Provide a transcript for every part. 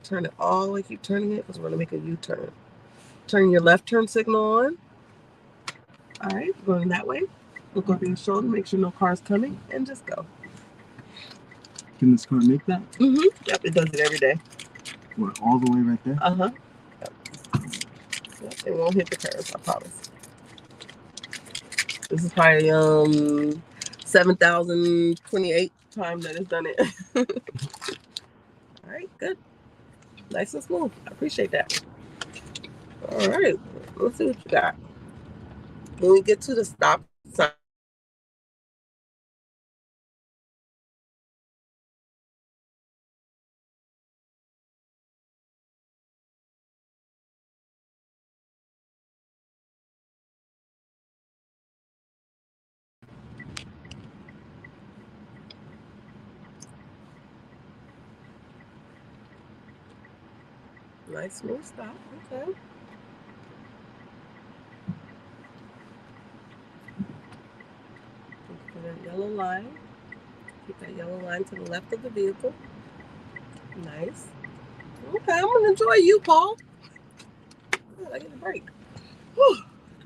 Turn it all the way. Keep turning it because we're going to make a U-turn. Turn your left turn signal on. All right, going that way. Look over your shoulder. Make sure no car's coming. And just go. Can this car make that? Mm-hmm. Yep, it does it every day. What, all the way right there? Uh-huh. Yep. Yep, it won't hit the curves, I promise. This is probably 7,028 times that it's done it. All right, good. Nice and smooth. I appreciate that. All right, let's see what you got. When we get to the stop sign, nice smooth stop. Okay. Put that yellow line. Keep that yellow line to the left of the vehicle. Nice. Okay, I'm gonna enjoy you, Paul. Good, I get a break. Whew,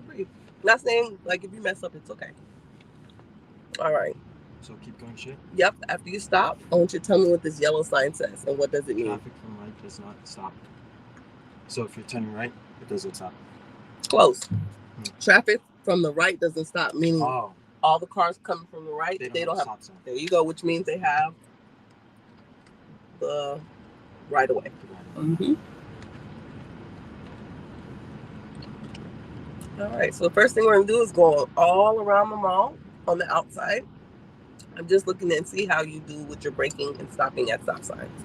breathe. Not saying like if you mess up, it's okay. All right. So keep going straight? Yep. After you stop, I want you to tell me what this yellow sign says and what does it mean. Traffic from right does not stop. So if you're turning right, it doesn't stop. Close. Traffic from the right doesn't stop, meaning Oh. all the cars coming from the right, they don't have stop sign. There you go, which means they have the right of way. Mm-hmm. All right, so the first thing we're going to do is go all around the mall on the outside. I'm just looking and see how you do with your braking and stopping at stop signs.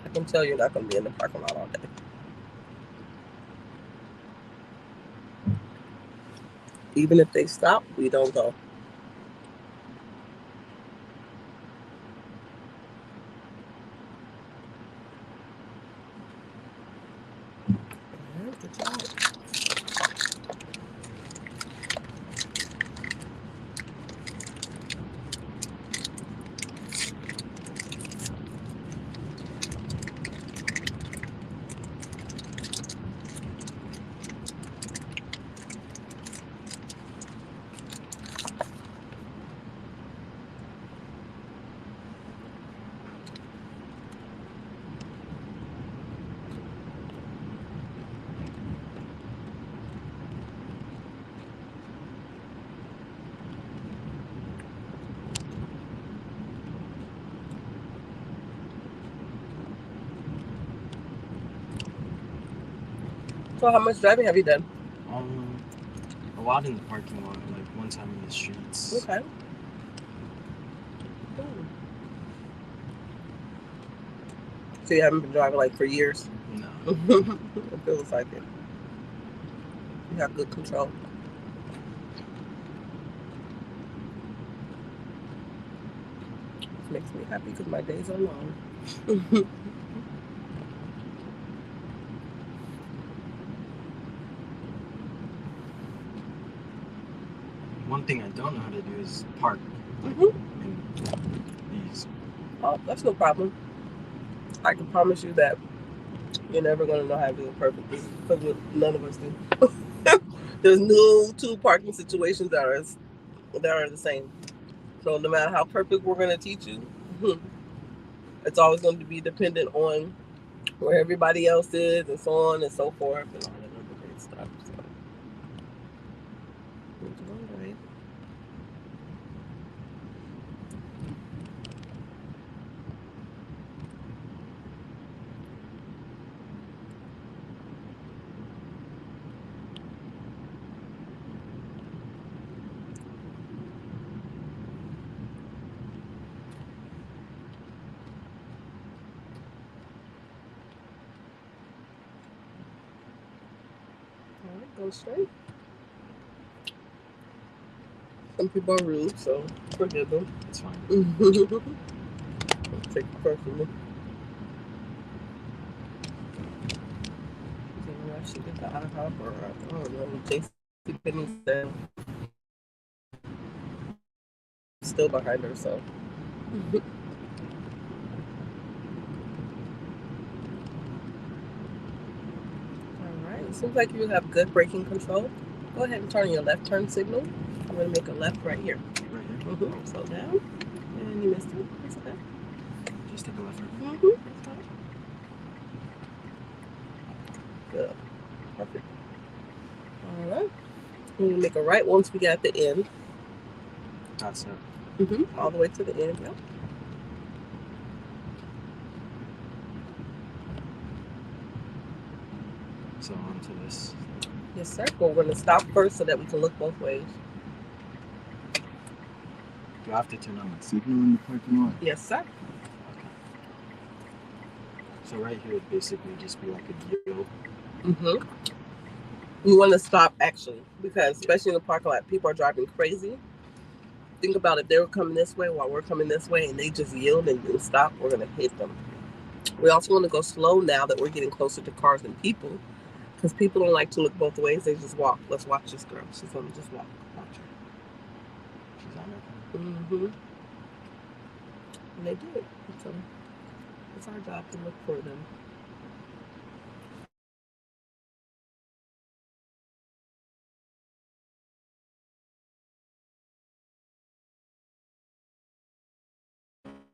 I can tell you're not going to be in the parking lot all day. Even if they stop, we don't go. Good job. So how much driving have you done? A lot in the parking lot, like one time in the streets. Okay. So you haven't been driving like for years? No. It feels like it. You have good control. This makes me happy because my days are long. One thing I don't know how to do is park. These. Oh, that's no problem. I can promise you that you're never going to know how to do it perfectly because none of us do. There's no two parking situations that are the same. So no matter how perfect we're going to teach you, it's always going to be dependent on where everybody else is and so on and so forth and all that other great stuff. So. All right. Go straight. Some people are rude, so forgive them. It's fine. Take it personally. Rush should get the IHOP or I don't know, JCPenney's there. Still behind her, so. Alright, seems like you have good braking control. Go ahead and turn your left turn signal. I'm going to make a left right here. Right here? Slow down. And you missed it. That's okay. Just take a left right here. That's fine. Good. Perfect. Alright. We're going to make a right once we get at the end. That's it. All the way to the end, yep. So onto this. Yes, sir. Well, we're going to stop first so that we can look both ways. Do I have to turn on my signal in the parking lot? Yes, sir. Okay. So right here would basically just be like a yield. You want to stop, actually, because especially in the parking lot, people are driving crazy. Think about if they were coming this way while we're coming this way and they just yield and stop, we're going to hit them. We also want to go slow now that we're getting closer to cars and people, because people don't like to look both ways. They just walk. Let's watch this girl. She's going to just walk. Watch her. She's on her. And they do it. So it's our job to look for them.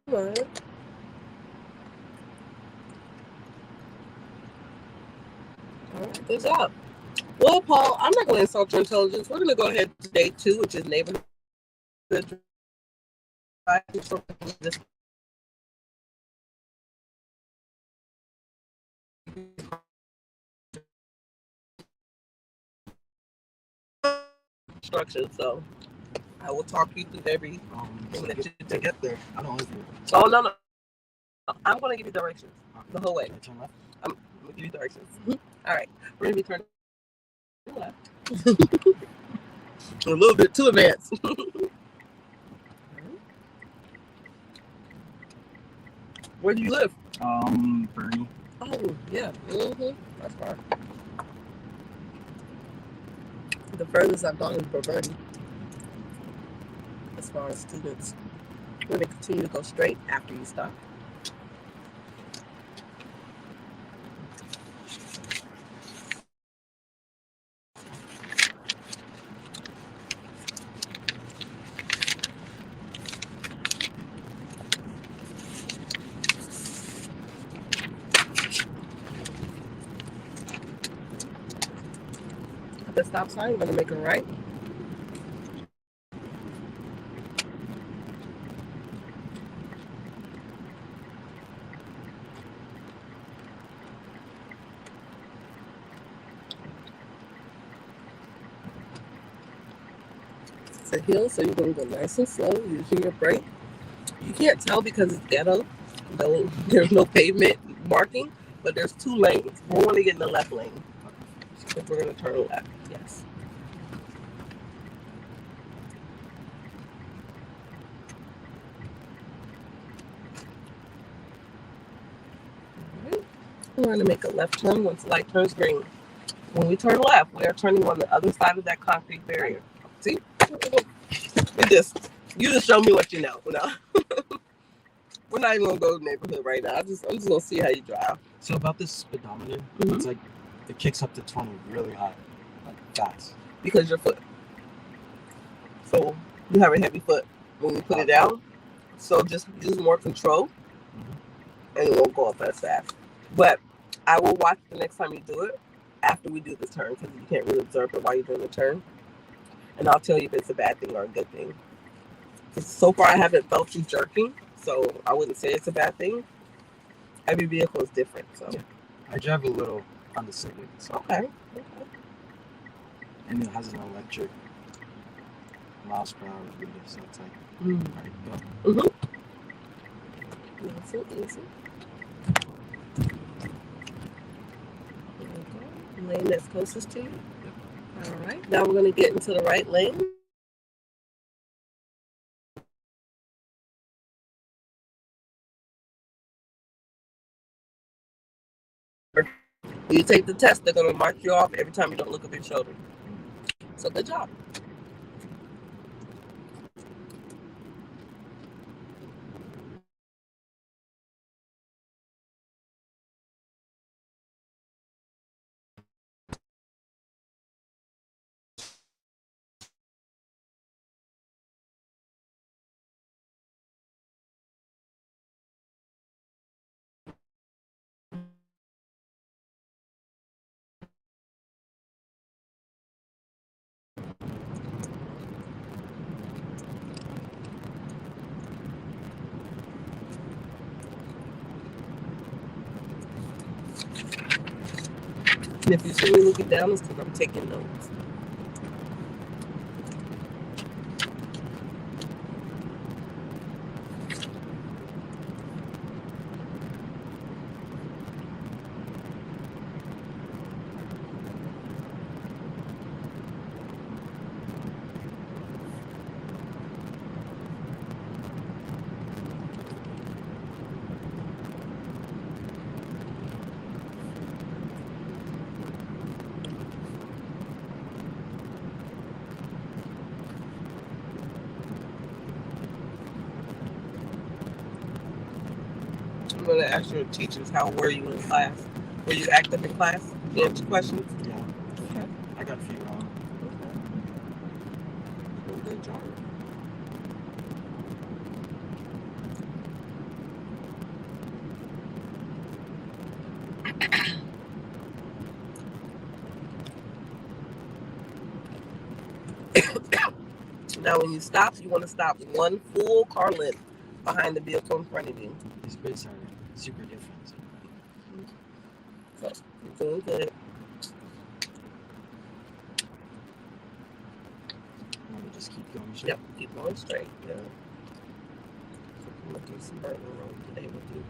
Alright. Alright, good job. Well, Paul, I'm not going to insult your intelligence. We're going to go ahead to day 2, which is neighborhood driving. Instructions, so I will talk you through every To get there, I don't like it. Oh, no. I'm going to give you directions the whole way. I turn left? I'm going to give you directions. All right. We're going to be turning left. A little bit too advanced. Where do you live? Bernie. Oh, yeah. That's far. The furthest I've gone is Bernie. As far as students. We're going to continue to go straight after you stop. At the stop sign, I'm going to make a right. It's a hill, so you're going to go nice and slow using your brake. You can't tell because it's ghetto. There's no pavement marking, but there's 2 lanes. We're going to get in the left lane. So we're going to turn left. Yes. Right. We're going to make a left turn once the light turns green. When we turn left, we are turning on the other side of that concrete barrier. See? You just show me what you know. No. We're not even going to go to the neighborhood right now. I'm just going to see how you drive. So about this speedometer, it's like it kicks up to 20 really high, like fast. Because your foot. So you have a heavy foot when you put it down. So just use more control and it won't go up as fast. But I will watch the next time you do it after we do the turn, because you can't really observe it while you're doing the turn. And I'll tell you if it's a bad thing or a good thing. So far, I haven't felt you jerking, so I wouldn't say it's a bad thing. Every vehicle is different, so. Yeah. I drive a little on the Civic. So. Okay. And it has an electric miles per hour reader, so it's like, all right, go. Easy. There you go. Lane that's closest to you. All right. Now we're going to get into the right lane. When you take the test, they're going to mark you off every time you don't look over your shoulder. So good job. And if you see me looking down, it's because I'm taking notes. I'm going to ask your teachers, how were you in class? Were you active in class? You answer questions? Yeah. Okay. I got a few wrong. Okay. Good job. Now, when you stop, you want to stop one full car length behind the vehicle in front of you. These bits are super different. So, you're doing good. Let me just keep going straight. Yep, keep going straight. Yeah. I'm going to do some burning road today with you.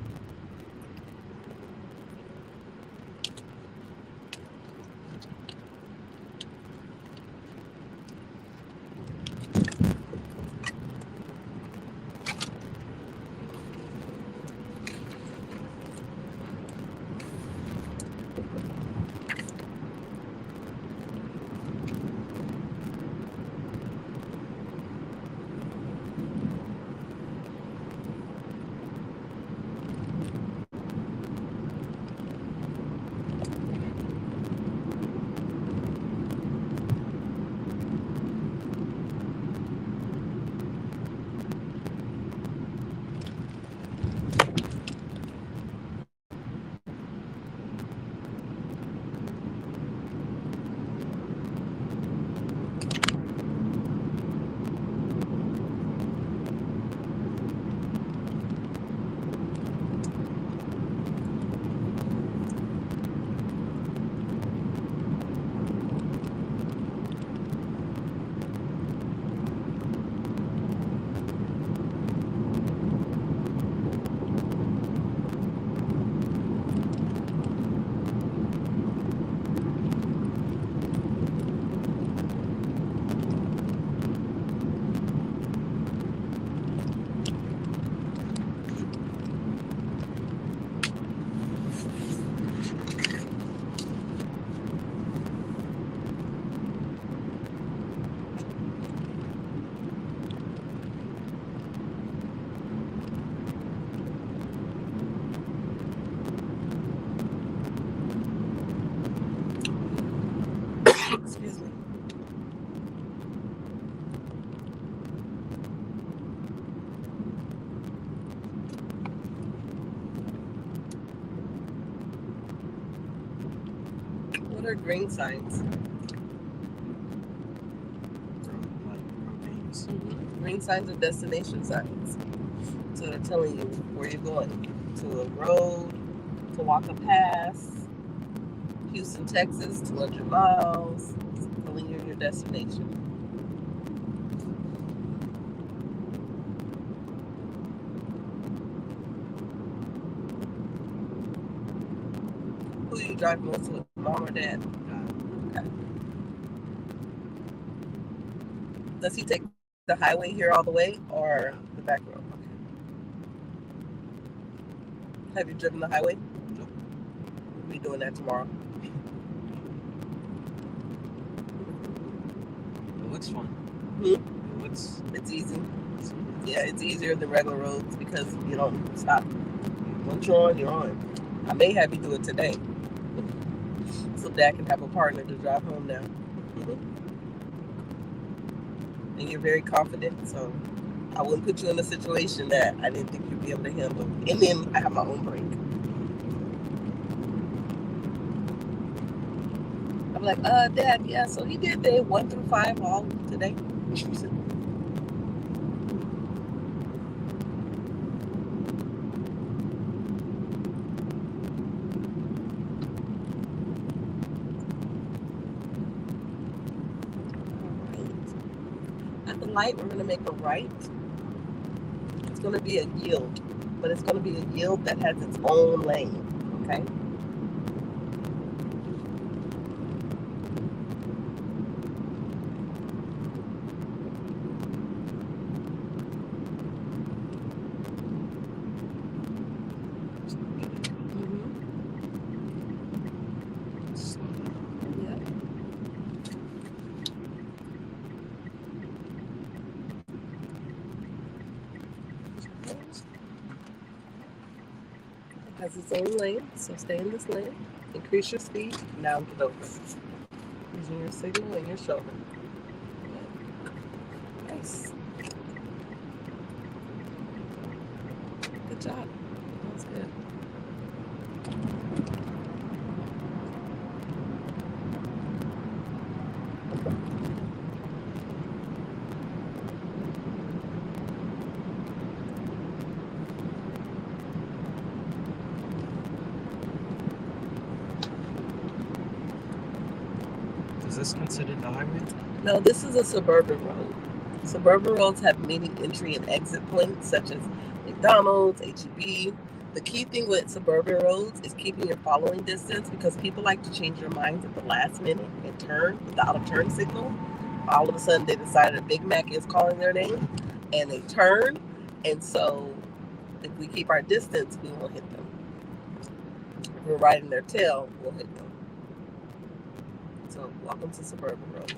Excuse me. What are green signs? Like road names. Green signs are destination signs. So they're telling you where you're going. To a road, to walk a pass, Houston, Texas, 200 miles. It's telling you your destination. Who you drive most with, mom or dad? Okay. Does he take the highway here all the way or the back road? Okay. Have you driven the highway? Nope. We'll be doing that tomorrow. looks fun. Hmm? It's easy. Yeah, it's easier than regular roads because you don't stop. Once you're on, you're on. I may have you do it today, so Dad can have a partner to drive home now. And you're very confident, so I wouldn't put you in a situation that I didn't think you'd be able to handle. And then I have my own break. I'm like, Dad, yeah, so he did day 1 through 5 all today. At the light, we're going to make a right. It's going to be a yield, but it's going to be a yield that has its own lane, okay? Has its own lane, so stay in this lane. Increase your speed. Now get over. Using your signal and your shoulder. Nice. Good job. That's good. Is this considered the highway? No, this is a suburban road. Suburban roads have many entry and exit points, such as McDonald's, HEB. The key thing with suburban roads is keeping your following distance because people like to change their minds at the last minute and turn without a turn signal. All of a sudden, they decided a Big Mac is calling their name, and they turn. And so, if we keep our distance, we won't hit them. If we're riding their tail, we'll hit them. So, welcome to suburban road.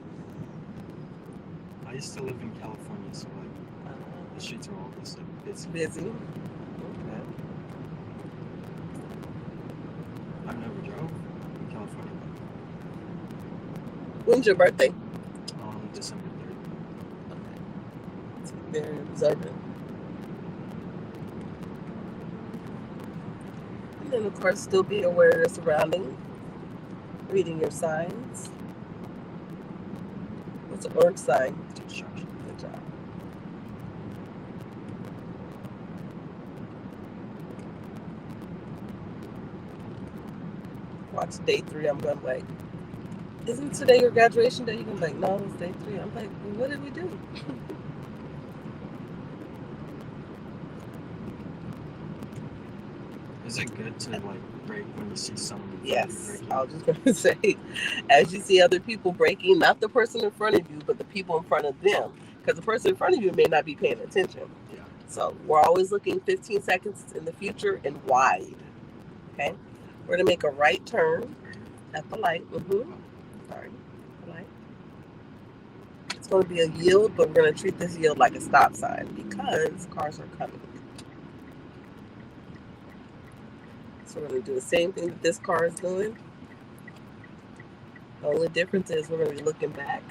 I used to live in California, so like the streets are always like busy. Busy. Okay. I've never drove in California. When's your birthday? On December 3rd. Okay. So very observant. And then, of course, still be aware of your surroundings. Reading your signs. What's an orange sign? Construction. Good job. Watch day 3. I'm going like, isn't today your graduation day? You're going to be like, no, it's day 3. I'm like, well, what did we do? Is it good to like brake when you see someone? Yes, I was just going to say, as you see other people braking, not the person in front of you, but the people in front of them, because the person in front of you may not be paying attention. Yeah. So we're always looking 15 seconds in the future and wide. Okay, we're going to make a right turn at the light. Sorry, the light. It's going to be a yield, but we're going to treat this yield like a stop sign because cars are coming. So we're going to do the same thing that this car is doing. The only difference is we're going to be looking back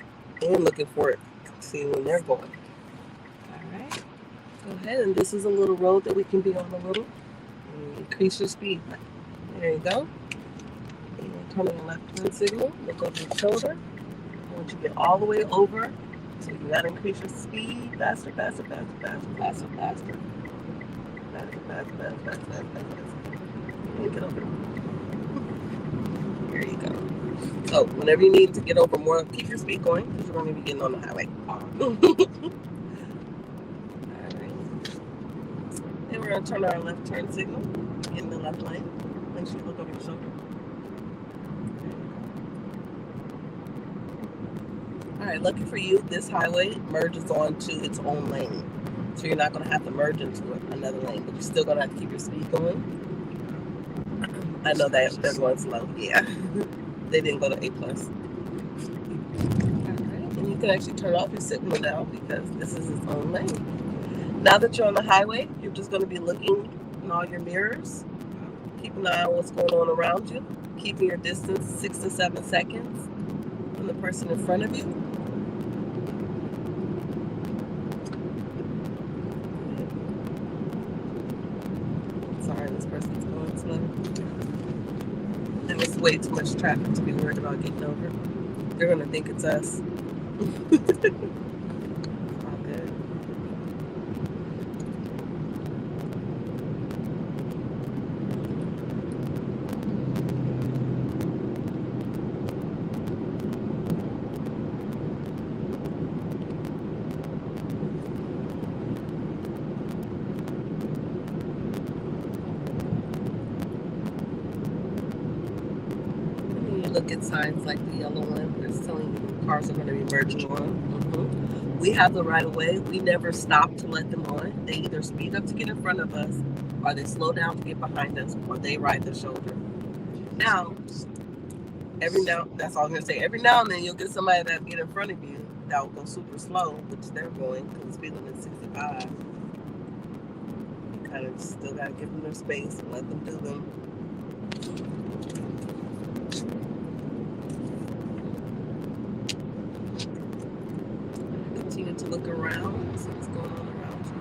and looking for it, seeing when they're going. All right. Go ahead, and this is a little road that we can be on a little. And increase your speed. There you go. And turn on your left turn signal. Look over your shoulder. I want you to get all the way over. So you got to increase your speed. Faster, faster, faster, faster, faster, faster. Faster, faster, faster, faster, faster, faster. Get over. There you go. So whenever you need to get over more, keep your speed going because you're going to be getting on the highway. All right. Then we're going to turn our left turn signal in the left lane. Make sure you look over your shoulder. All right, lucky for you, this highway merges onto its own lane. So you're not going to have to merge into another lane, but you're still going to have to keep your speed going. I know that they're going slow. Yeah. They didn't go to A+. All right. And you can actually turn off your signal now because this is its own lane. Now that you're on the highway, you're just going to be looking in all your mirrors, keeping an eye on what's going on around you, keeping your distance 6 to 7 seconds from the person in front of you. Sorry, this person's going slow. And it's way too much traffic to be worried about getting over. They're going to think it's us. All good. Look at signs like the yellow one where it's telling you cars are going to be merging on. We have the right of way. We never stop to let them on. They either speed up to get in front of us, or they slow down to get behind us, or they ride the shoulder. Now, that's all I'm going to say. Every now and then you'll get somebody that get in front of you that will go super slow, which they're going because the speed limit is 65. You kind of still got to give them their space and let them do them. Continue to look around, see what's going on around you.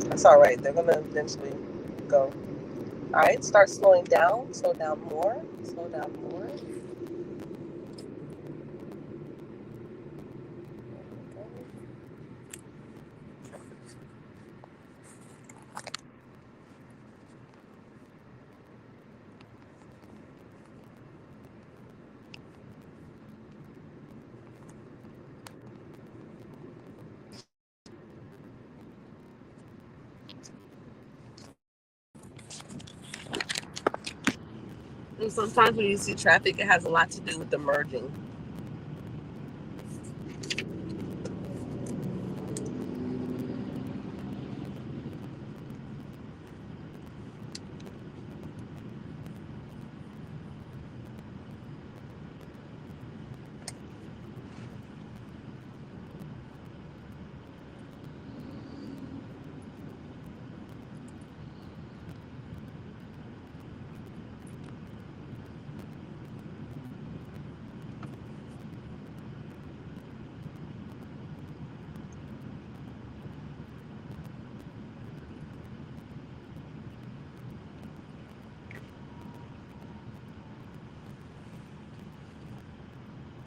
That's all right. They're gonna eventually go. All right, start slowing down. Slow down more. Slow down more. And sometimes when you see traffic, it has a lot to do with the merging.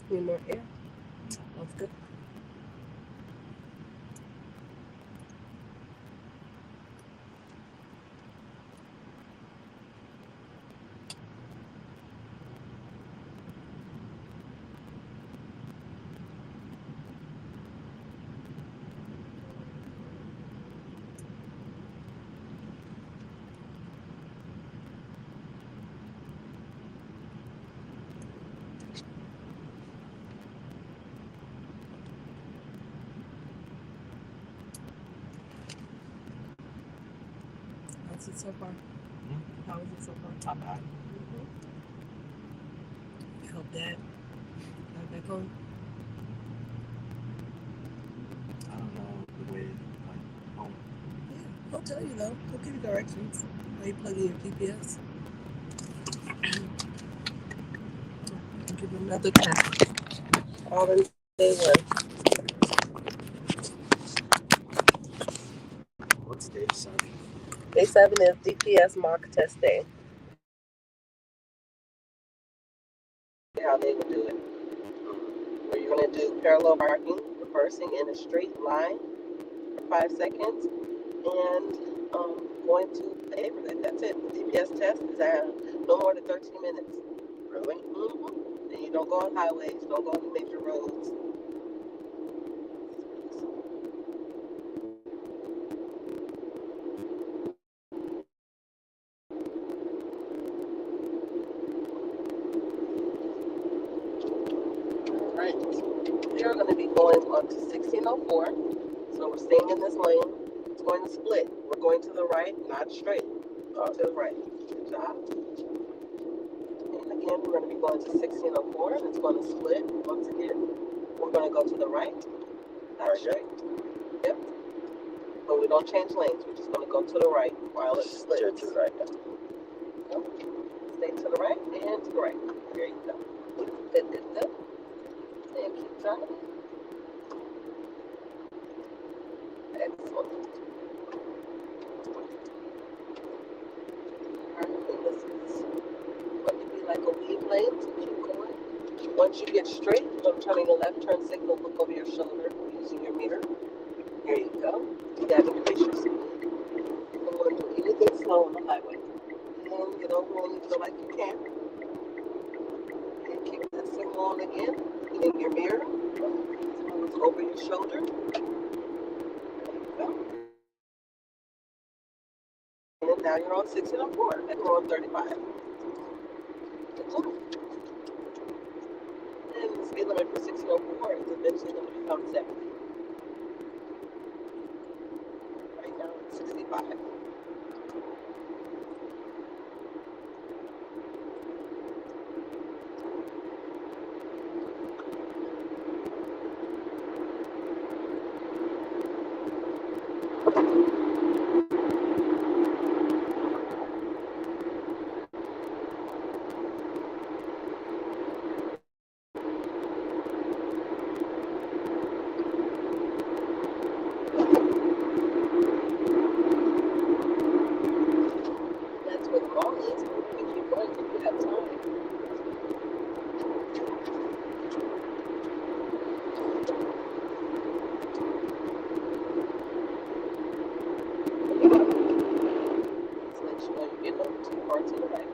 Need more air? That's good. How's it so far? How is it so far? Not bad. I hope that. Back home. I don't know the way, like, home. Yeah, I'll tell you though. He'll give you directions. How you plug in your GPS. I'll give you another pack. All in day one. What's day 7? Day Day 7 is DPS mock test day. How they would do it. Where you're going to do parallel parking, reversing in a straight line for 5 seconds, and going to the neighborhood. That's it. The DPS test is no more than 13 minutes. Really? Mm-hmm. And you don't go on highways, don't go on the major roads. Right. We're going to be going on to 1604. So we're staying in this lane. It's going to split. We're going to the right, not straight. To the right. Good job. And again, we're going to be going to 1604. And it's going to split once again. We're going to go to the right, not straight. Yep. But we don't change lanes. We're just going to go to the right while it splits. To the right. Yep. Stay to the right and to the right. There you go. Good, good, good. And keep driving. Excellent. Alright, this is going to be like a weave lane, so keep going. Once you get straight, you're turning your left turn signal, look over your shoulder using your meter. There you go. You got to increase your speed. You don't want to do anything slow on the highway. And get over when you feel like you can. And keep that signal on again. In your mirror. Over your shoulder. There you go. And now you're on 1604. And we're on 35. Good job. And the speed limit for 1604 is eventually going to become 70. Right now it's 65. That's where the mall is. We keep going if we have time. Let's make sure you get over too far to the right.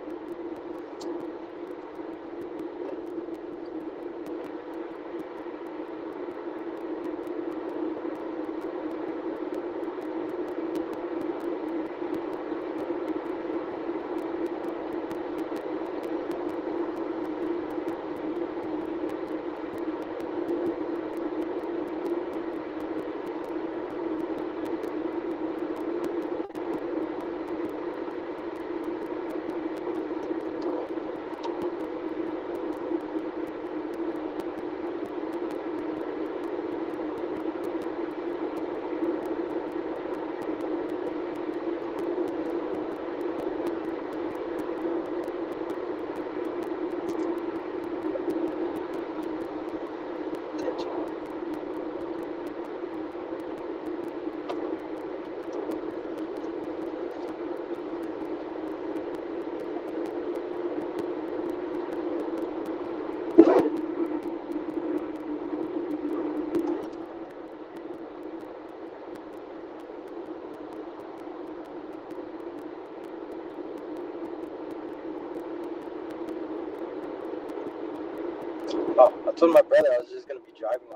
Oh, I told my brother I was just going to be driving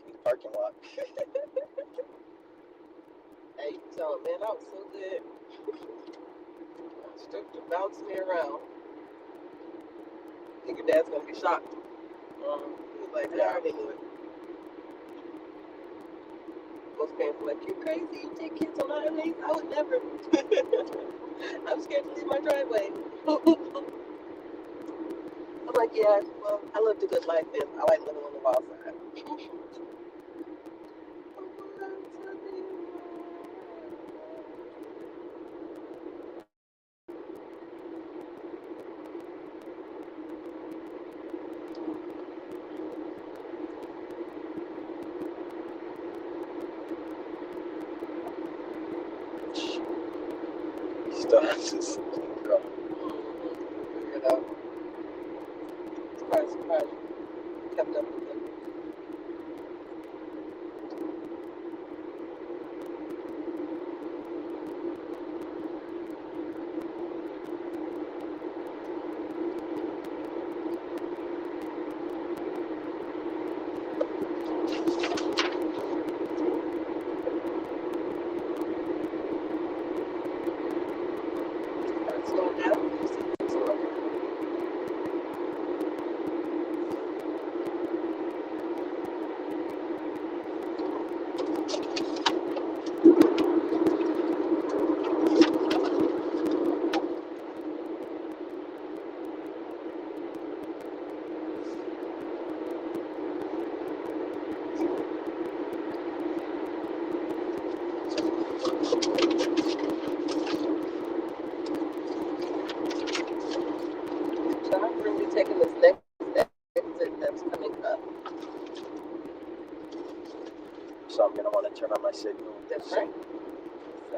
in the parking lot. Hey, you tell him, man, that was so good. Stripped to bounce me around. I think your dad's going to be shocked. He's like, I already knew it. Most parents are like, you're crazy. You take kids on highways? I would never. I'm scared to leave my driveway. I'm like, yeah, well, I lived a good life, and I like living on the wild side. glasses. Girl. Figure it out. Surprise. Kept up with it. Slow down. So I'm going to be taking this next exit that's coming up. So I'm gonna want to turn on my signal. That's right. So,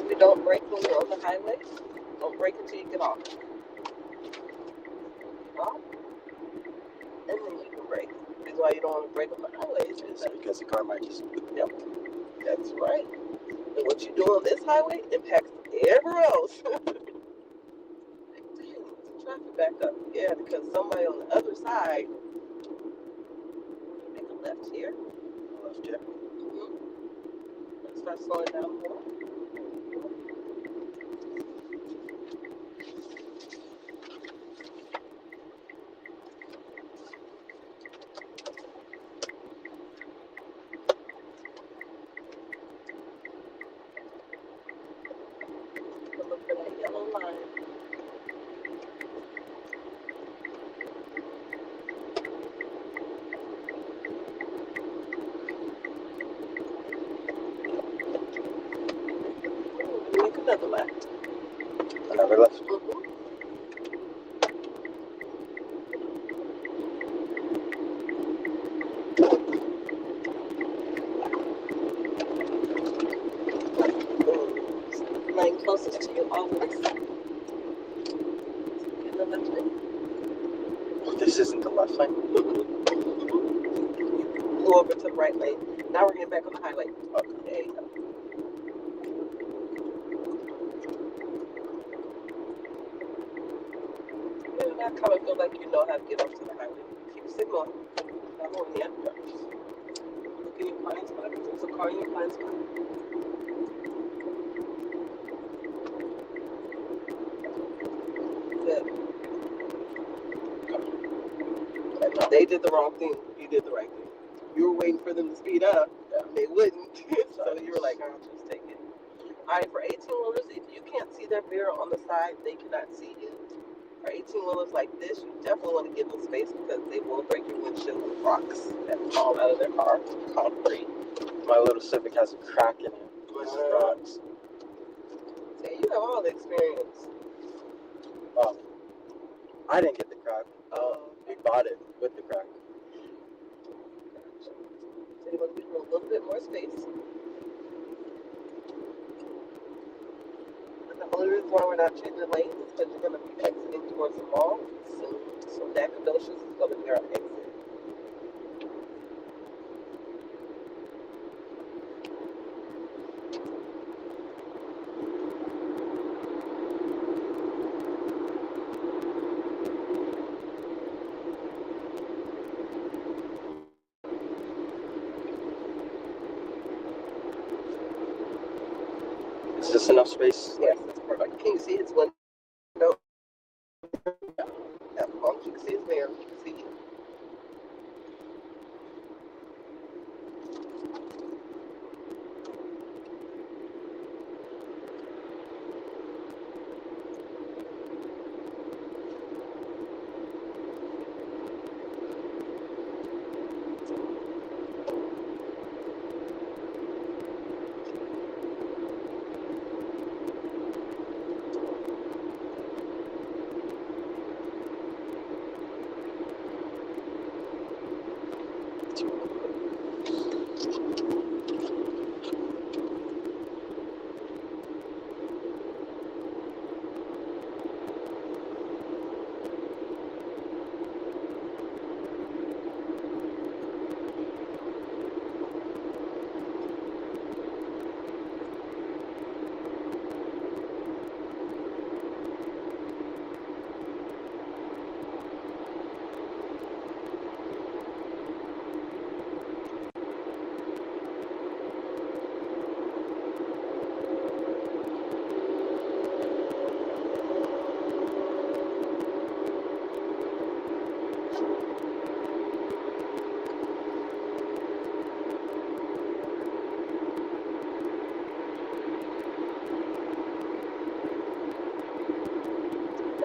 we don't brake when we're on the highway. Don't brake until you get off. Off, and then you can brake. The reason why you don't want to brake on the highway is Because the car might just. Yep, that's right. And what you do on this highway impacts everywhere else. Like, dang, the traffic back up. Yeah, because somebody on the other side make a left here. Left here. Let's start slowing down more. Look for that yellow line. Make another left. Another left. Lane closest to you always. Get the left lane. This isn't the left lane. Go over to the right lane. Now we're getting back on the highway. Okay. There you go. Yeah, now kind of feel like you know how to get onto the highway. Keep signaling. Not moving yet. Look in your blind spot. There's a car in your blind spot. Good. They did the wrong thing. You did the right thing. You were waiting for them to speed up. They wouldn't. So you were like, I'll just take it. All right, for 18-wheelers, if you can't see their mirror on the side, they cannot see you. For 18-wheelers like this, you definitely want to give them space because they will break your windshield with rocks that fall out of their car. Concrete. My little Civic has a crack in it. With rocks. See, you have all the experience. Oh, I didn't get the crack. We bought it with the crack. Gotcha. So you want to give them a little bit more space. And the only reason why we're not changing lanes is because you're going to be exiting towards the mall soon. So Nacogdoches is going to be our exit. Is this enough space? Yes, that's perfect. Can you see his window? As long as you can see his mirror, you can see you.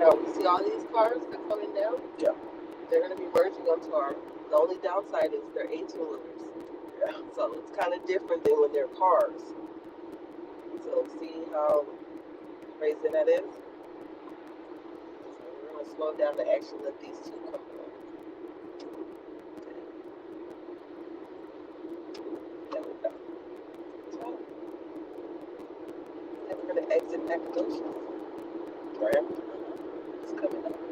Now, see all these cars that are coming down? Yeah. They're going to be merging onto our. The only downside is they're 18-wheelers. Yeah. So it's kind of different than when they're cars. So see how crazy that is? So we're going to slow down to actually let these two come on. Okay. There we go. So, then we're going to exit Nacogdoches. Right. It's coming up.